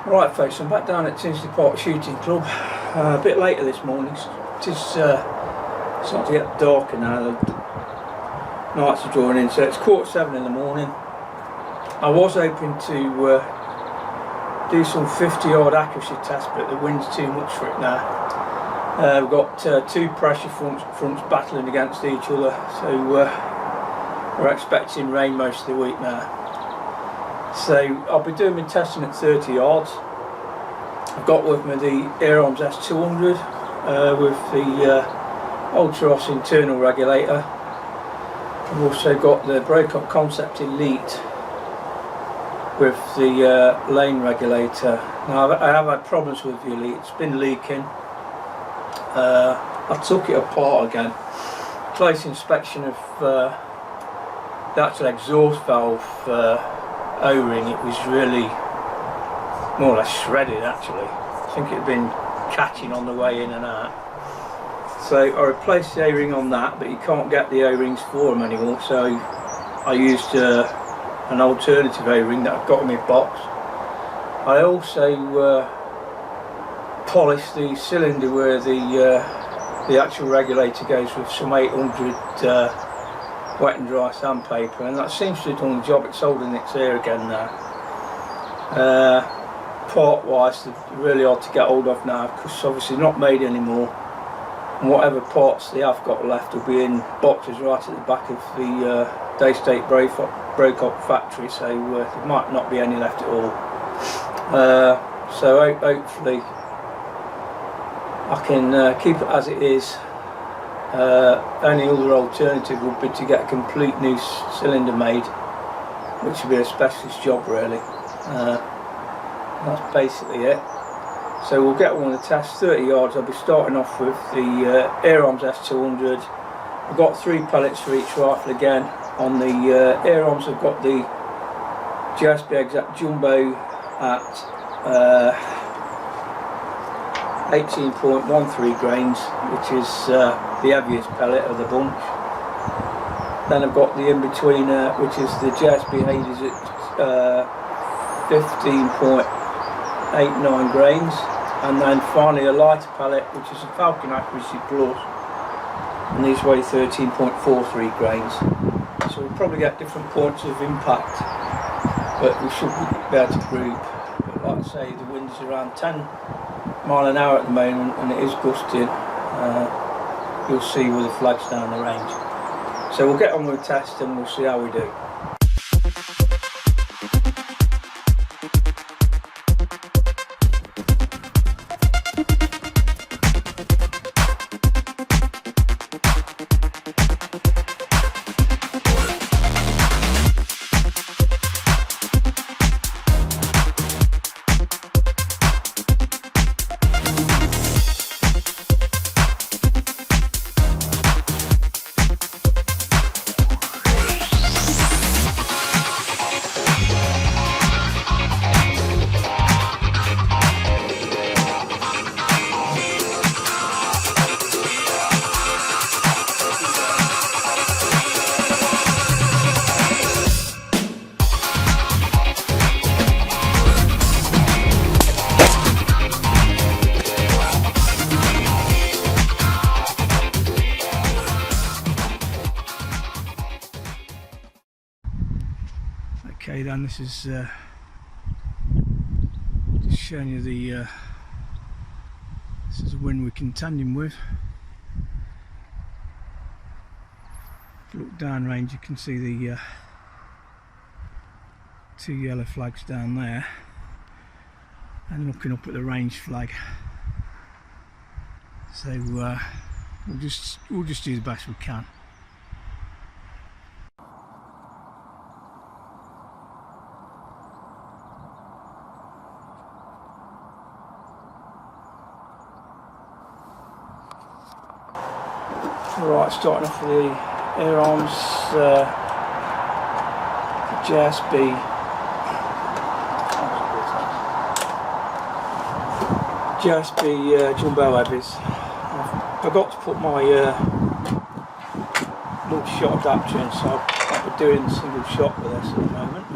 Right folks, I'm back down at Tinsley Park Shooting Club, a bit later this morning. It is starting to get darker now, the nights are drawing in, so it's 7:15 in the morning. I was hoping to do some 50-yard accuracy tests, but the wind's too much for it now. We've got two pressure fronts battling against each other, so we're expecting rain most of the week now. So I'll be doing my testing at 30 yards. I've got with me the Arms S200 with the Ultros internal regulator. I've also got the Brocock Concept Elite with the lane regulator. Now I have had problems with the Elite, it's been leaking. I took it apart again. Close inspection of the actual exhaust valve O-ring, it was really more or less shredded actually. I think it had been catching on the way in and out. So I replaced the O-ring on that, but you can't get the O-rings for them anymore, so I used an alternative O-ring that I've got in my box. I also polished the cylinder where the actual regulator goes with some 800 wet and dry sandpaper, and that seems to have done the job. It's holding its air again now. Part wise, they're really hard to get hold of now because obviously not made anymore, and whatever parts they have got left will be in boxes right at the back of the Daystate Brocock factory, so there might not be any left at all. So hopefully I can keep it as it is. Only other alternative would be to get a complete new cylinder made, which would be a specialist job really. That's basically it. So we'll get one of the tests, 30 yards. I'll be starting off with the Arms S200. I've got 3 pellets for each rifle again. On the Arms I've got the GSB Exact Jumbo at 18.13 grains, which is the heaviest pellet of the bunch. Then I've got the in-betweener, which is the GSB Hades at 15.89 grains, and then finally a lighter pellet, which is a Falcon Accuracy Plus, and these weigh 13.43 grains. So we'll probably get different points of impact, but we should be able to group. But like I say, the wind's around 10 mile an hour at the moment, and it is gusting. You'll see with the flags down the range. So we'll get on with the test and we'll see how we do. Okay then, this is just showing you the this is the wind we're contending with. If you look downrange you can see the 2 yellow flags down there, and looking up at the range flag. So we'll just do the best we can. Right, starting off with the Arms GSB Jumbo Heavies. I forgot to put my multi-shot adapter in, so I'll be doing single shot with this at the moment.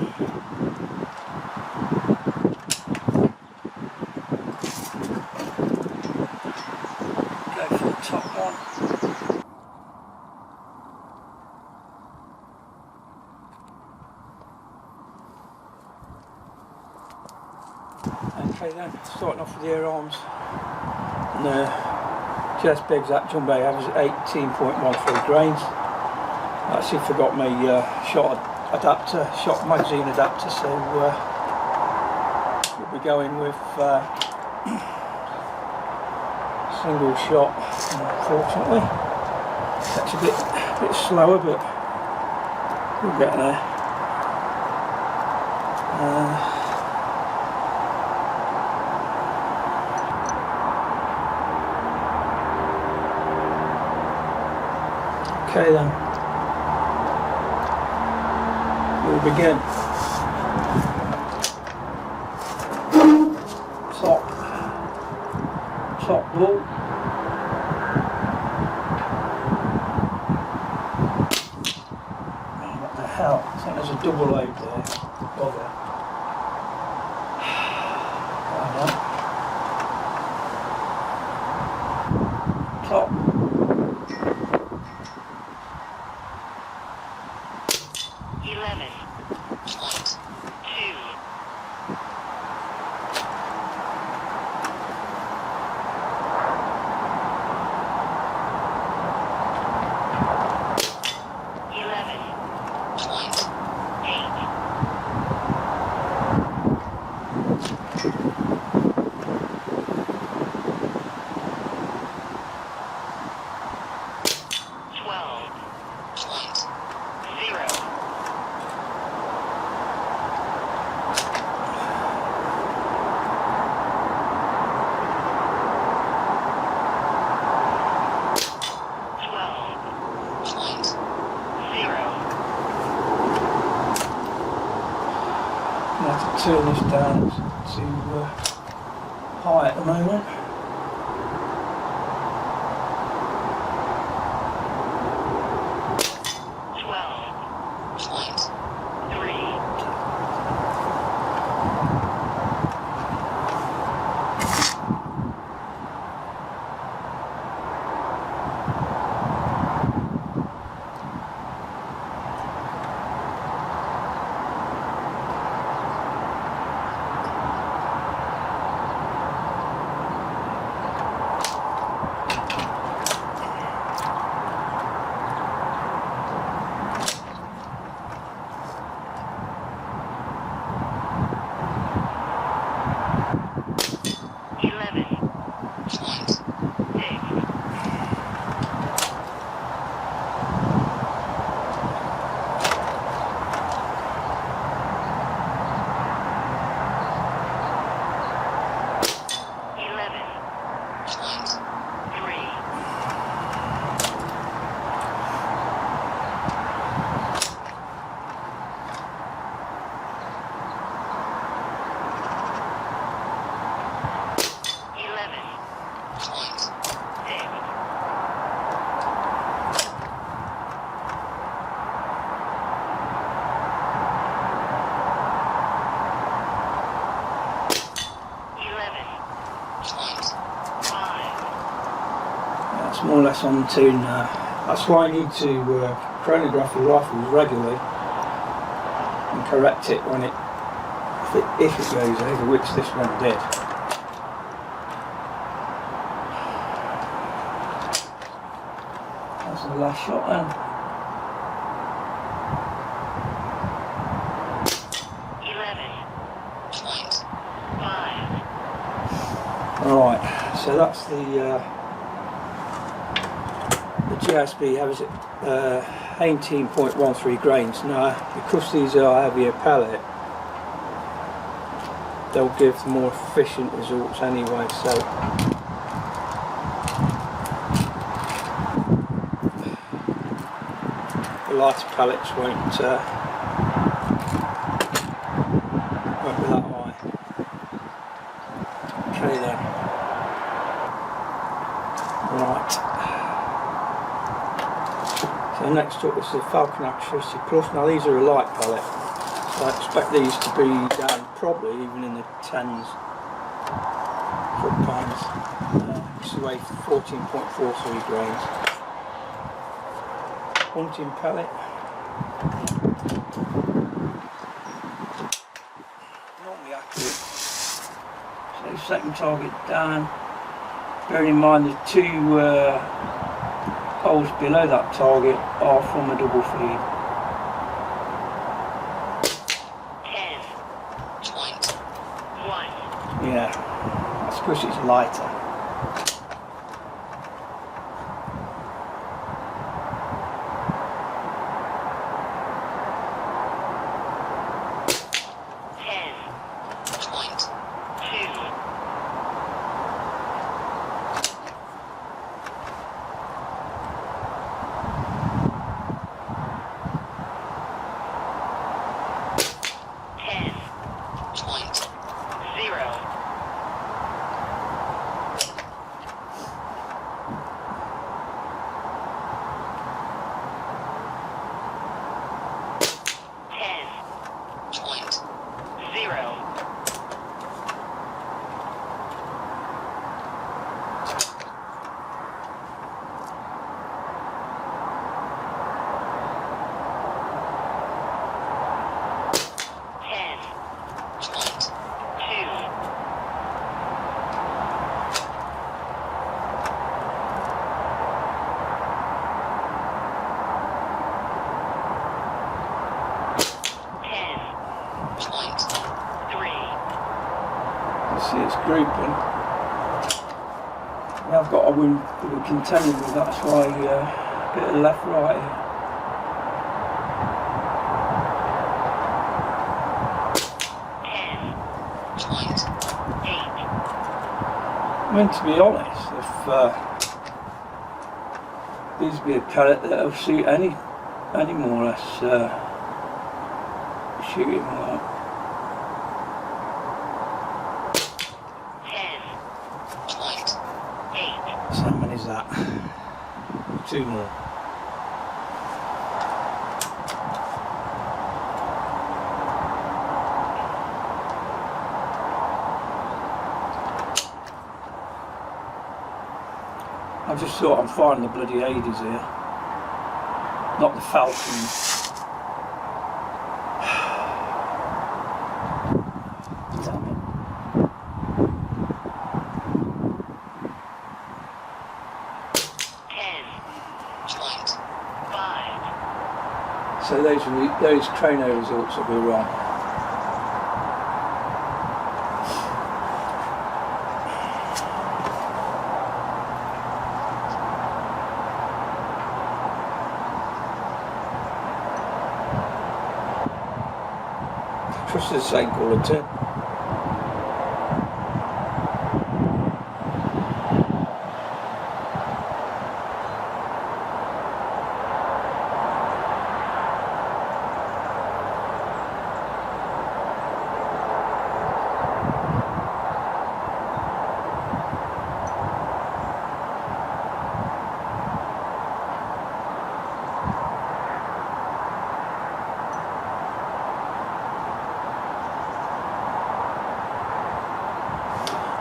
Okay then, starting off with the arms. And the GSB exact jumbo average at 18.13 grains. I actually forgot my shot magazine adapter, so we'll be going with single shot, unfortunately. That's a bit slower, but we'll get there. Okay then, we'll begin. Top ball. What the hell? I think there's a double load there. Bugger. Top. 11. 2. I have to turn this down to high at the moment. That's more or less on tune now. That's why I need to chronograph the rifles regularly and correct it when if it goes over, which this one did. That's the last shot then. 11.5. Right, so that's the GSB has 18.13 grains. Now, because these are heavier pellet, they'll give more efficient results anyway. So the lighter pellets won't be that high. Okay then. Right. So next up is the Brocock 50 Plus. Now these are a light pellet, so I expect these to be down probably even in the 10s foot pounds. This weigh 14.43 grains. Hunting pellet. Normally accurate. So second target down. Bearing in mind the two holes below that target are from a double feed. 10. Point. 1. Yeah, that's because it's lighter. See, it's grouping. We have got a wind that we're contending with, that's why a bit of left right here. I mean, to be honest, if these would be a pellet that will suit any more or less shooting like. So how many is that? 2 more. I just thought I'm firing the bloody Hades here, not the Falcons. Damn it. So those chrono results will be wrong. Trust the same colour too.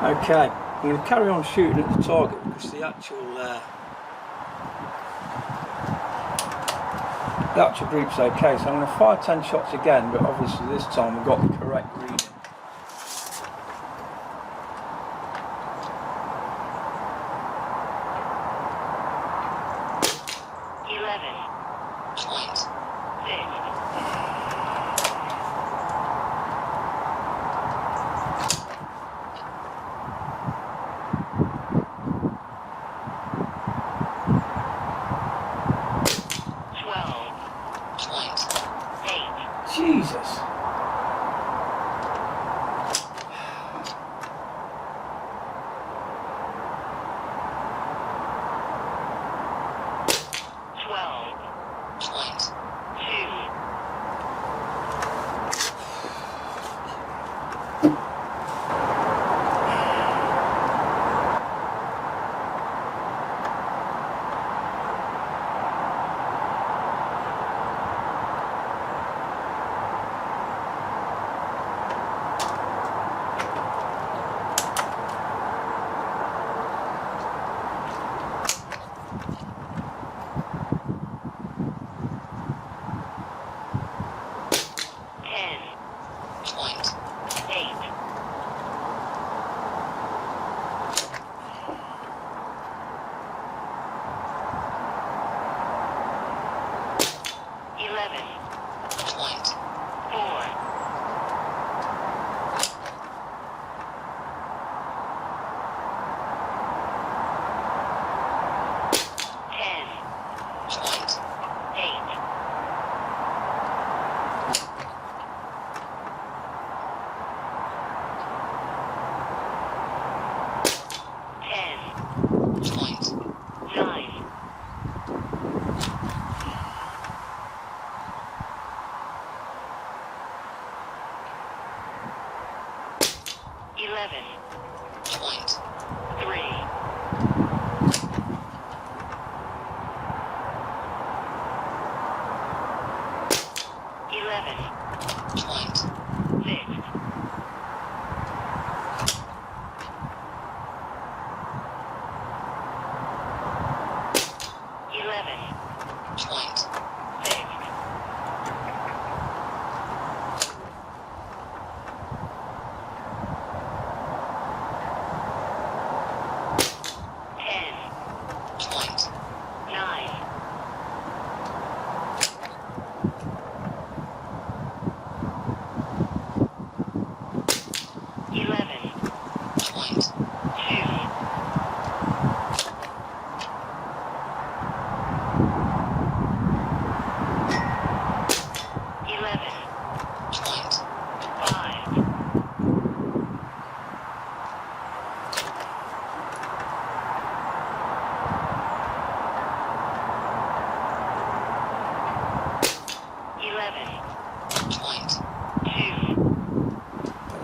Okay, I'm going to carry on shooting at the target because the actual group's okay, so I'm going to fire 10 shots again, but obviously this time we've got the correct reading. Jesus.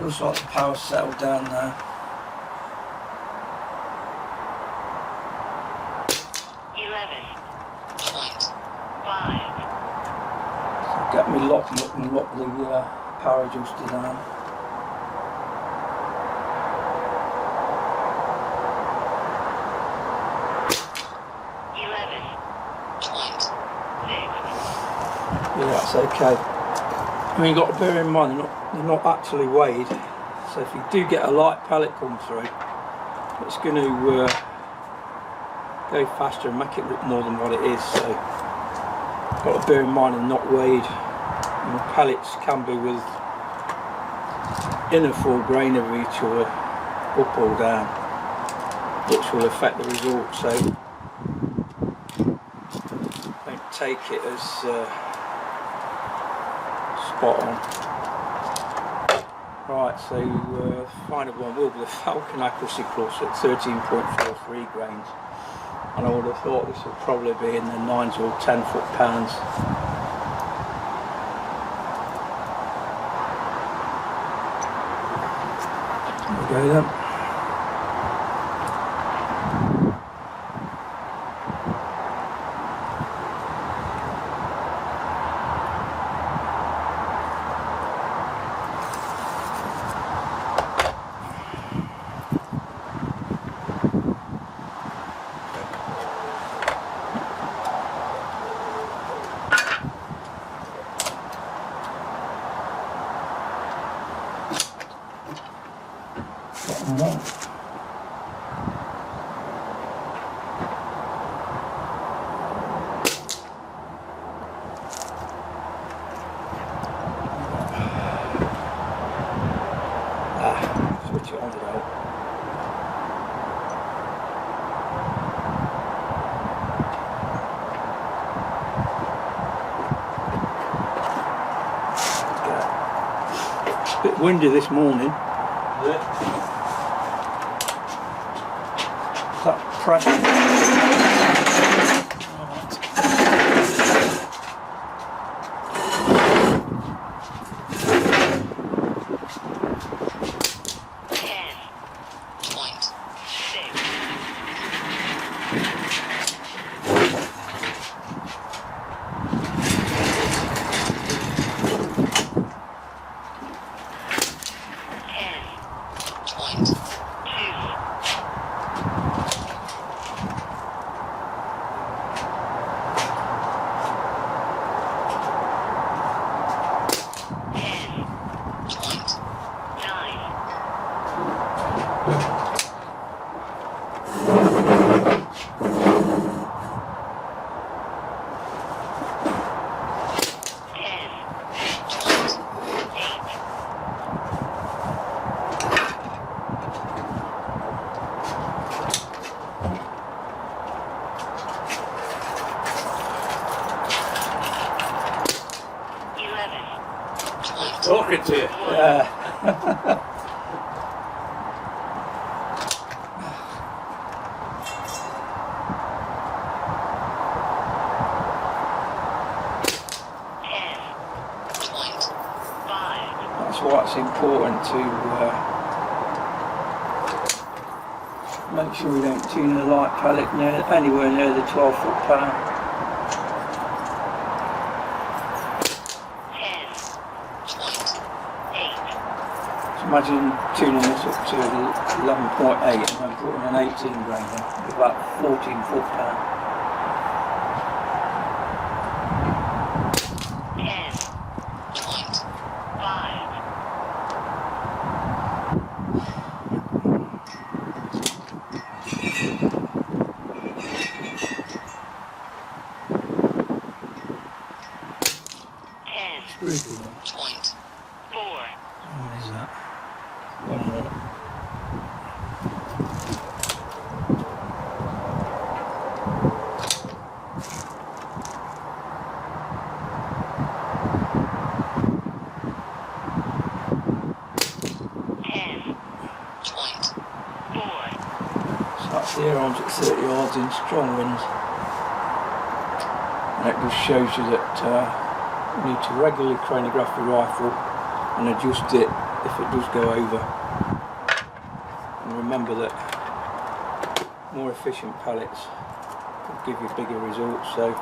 Looks like the power's settled down now. Get me lock and lock the power adjuster down. Yeah, that's okay. I mean, you've got to bear in mind they're not actually weighed, so if you do get a light pellet come through, it's going to go faster and make it look more than what it is. So you've got to bear in mind they're not weighed. And pellets can be with inner full grain of each other, up or down, which will affect the result. So don't take it as spot on. Right, so final one will be the Falcon Accuracy Plus at 13.43 grains, and I would have thought this would probably be in the 9 or 10 foot-pounds. There we go then. Switch it on to that. It's a bit windy this morning. That pressure. Talking to you. Yeah. That's why it's important to Make sure you don't tune a light pellet anywhere near the 12 foot pound. 10.8. So imagine tuning this up to 11.8 and then putting an 18 grain in, about 14 foot pound. 10.5. 10.4. What is that? 1 more. So that's the air arms at 30 yards in strong winds. And it just shows you that you need to regularly chronograph the rifle and adjust it if it does go over. And remember that more efficient pellets will give you bigger results, so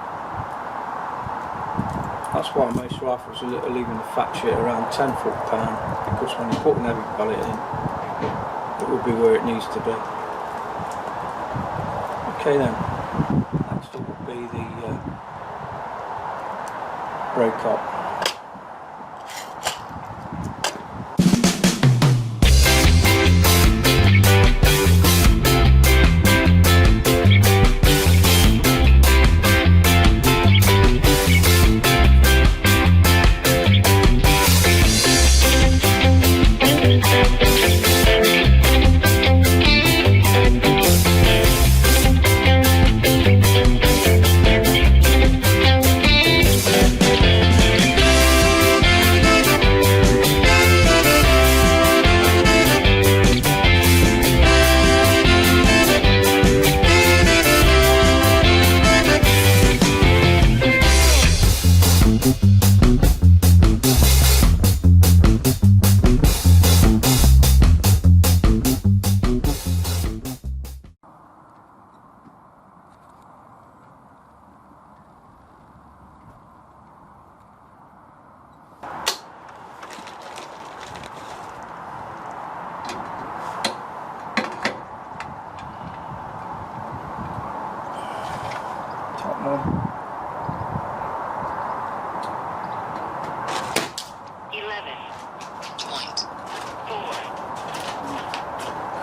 that's why most rifles are leaving the fat shit around 10 foot pound, because when you put an heavy pellet in, it will be where it needs to be. Okay then, next up will be the Brocock. Top one. 11.4.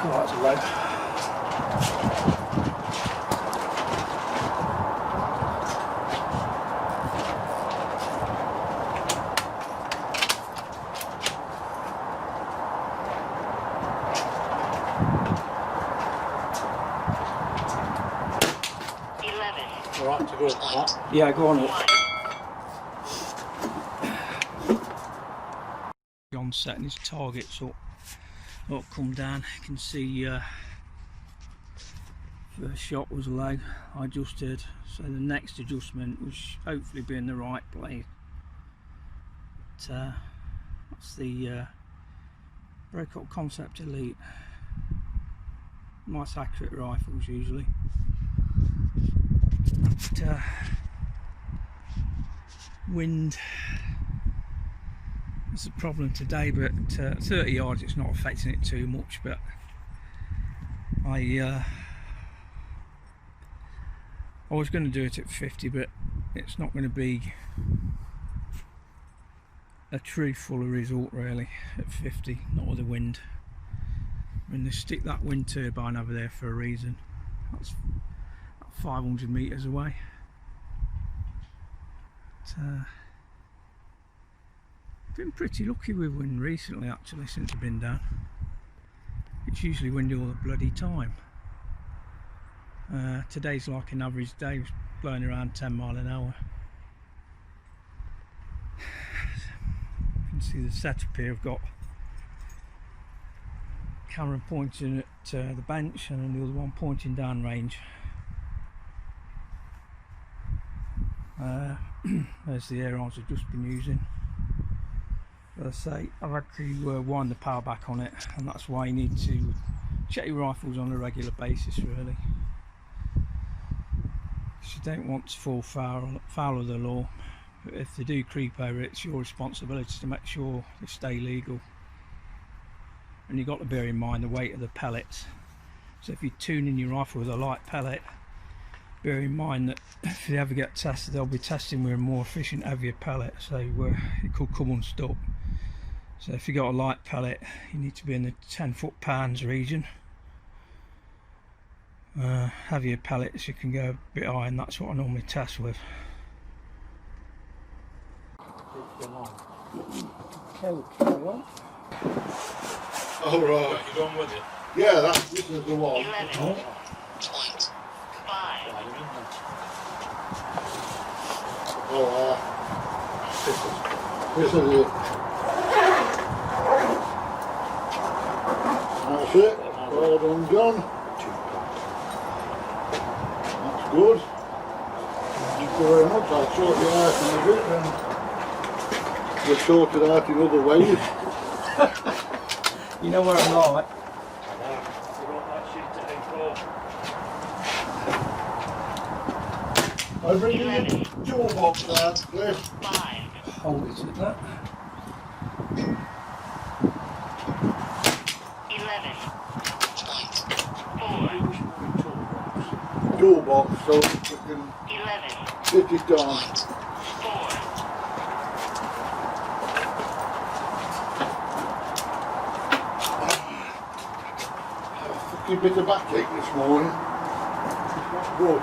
Oh, that's a low. Alright to go for that. Yeah, go on it. On setting his targets up. Up, come down. You can see first shot was low. I adjusted, so the next adjustment was hopefully be in the right place. But, that's the Brocock Concept Elite. Nice accurate rifles usually. But, wind is a problem today, but 30 yards it's not affecting it too much. But I was going to do it at 50, but it's not going to be a true full result really at 50, not with the wind. I mean, they stick that wind turbine over there for a reason. That's 500 metres away. But, been pretty lucky with wind recently actually, since I've been down. It's usually windy all the bloody time. Today's like an average day, it's blowing around 10 mile an hour. You can see the setup here. I've got camera pointing at the bench and the other one pointing down range. There's the air arms I've just been using. As I say, I've had to wind the power back on it, and that's why you need to check your rifles on a regular basis really. You don't want to fall foul of the law, but if they do creep over, it's your responsibility to make sure they stay legal. And you've got to bear in mind the weight of the pellets. So if you're tuning your rifle with a light pellet, bear in mind that if they ever get tested, they'll be testing with a more efficient, heavier pellet, so it could come unstuck. So if you got a light pellet, you need to be in the 10 foot-pounds region. Heavier pellets, you can go a bit higher, and that's what I normally test with. Okay, we'll carry on. Oh, right. You going with it? Yeah, this is the one. 11.5. Oh, this is it. That's it. All done, John. That's good. Thank you very much. I'll sort you out in a bit then. We'll sort it out in other ways. You know where I'm like. I'll bring you the toolbox out, please. 5. Hold it like that. 11.4. Toolbox so we can 11. sit it down. 4. A bit of backache this morning. Good.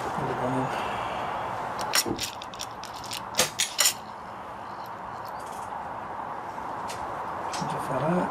10.9. Just like that.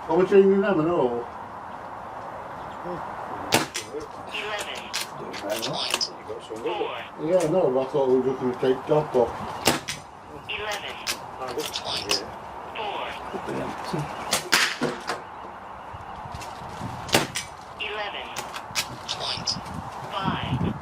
Are we changing them and all? 11.4. Yeah, no, I thought we were just going to take top off. 11.4. Could be empty. 11.5.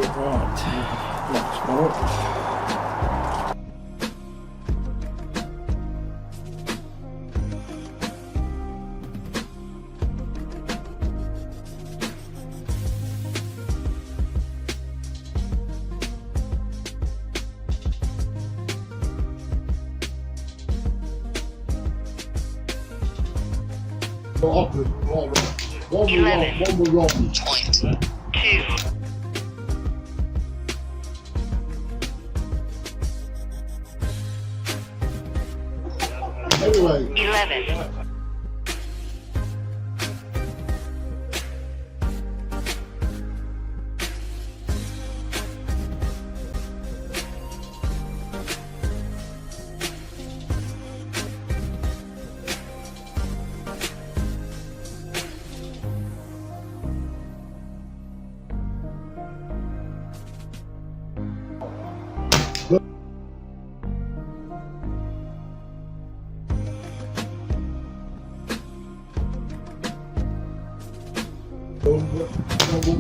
Right, next one. One was wrong. 2. Anyway, 11.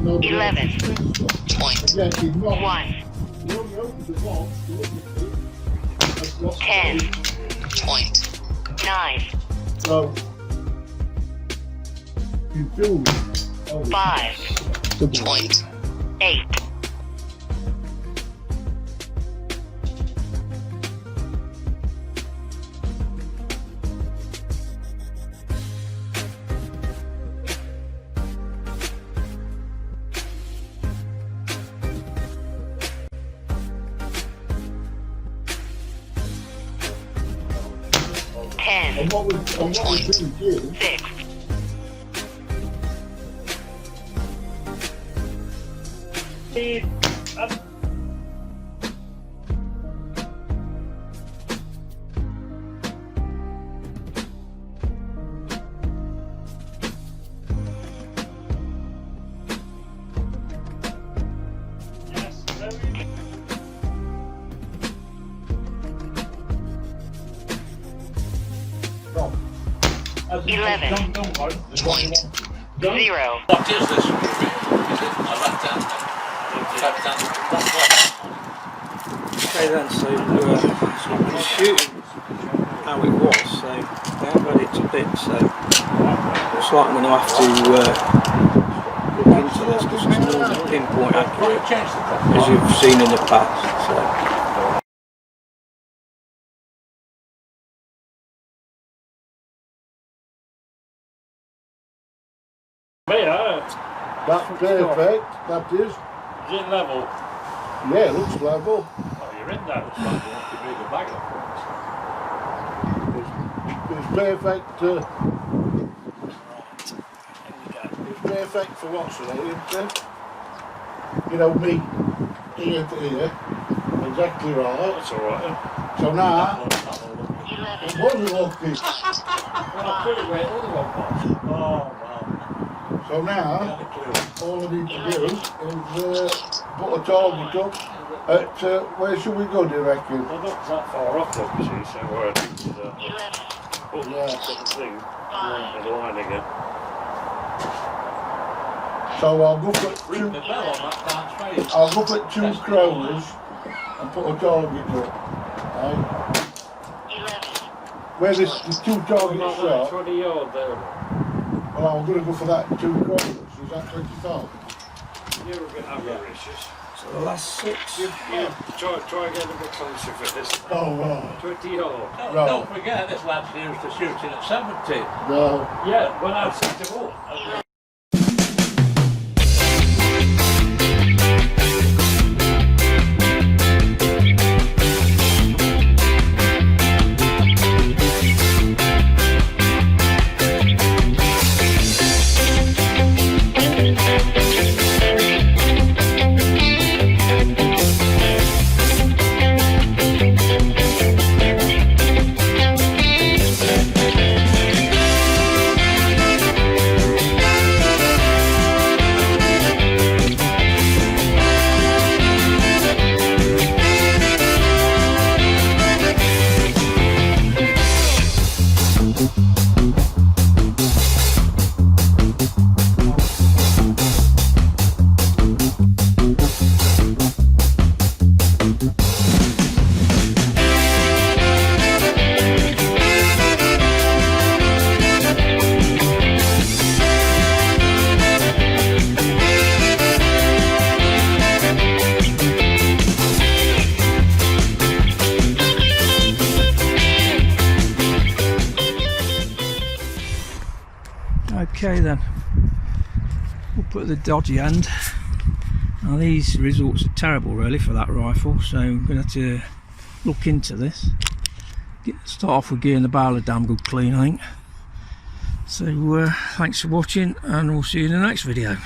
no, 11.1. 10.9. So, you feel me? 5.8. 10, And what we've been doing, 6, no, 11, 0. What is this? Is it a left-hand? Okay then, so we're shooting how it was, so they have had it to bits, so looks like I'm going to have to look into this because it's more than pinpoint accurate as you've seen in the past. So. that's perfect, that is. Is it level? Yeah, it looks level. Oh, you're in there. Looks like you want to bring a bag up. It's perfect, it's perfect for what's there, isn't it? You know, me, ear to ear, exactly right. That's alright. So now, 11, it wasn't lucky. Well, pretty great other one was. Oh, wow. So now, all I need to do is put a target up at, where should we go, do you reckon? Well, not that far off, though, you see, so where it's 11, put the thing in line again. So I'll go for Ring the bell on that down space. I'll go for 2 kroners and put a target up. Right? 11, Where the 2 targets shot, 20 yards there. well, I'm going to go for that 2 kroners. Is that 25? You're a bit avaricious. So the last 6. Yeah, try and get a bit closer for this. Oh, right. 20 yards. Right. Don't forget, this lad's used to shooting at 70. No. Yeah, when I set him up. Okay then, we'll put the dodgy end. Now these results are terrible really for that rifle, so I'm going to have to look into this. Start off with getting the barrel a damn good clean, I think. So thanks for watching, and we'll see you in the next video.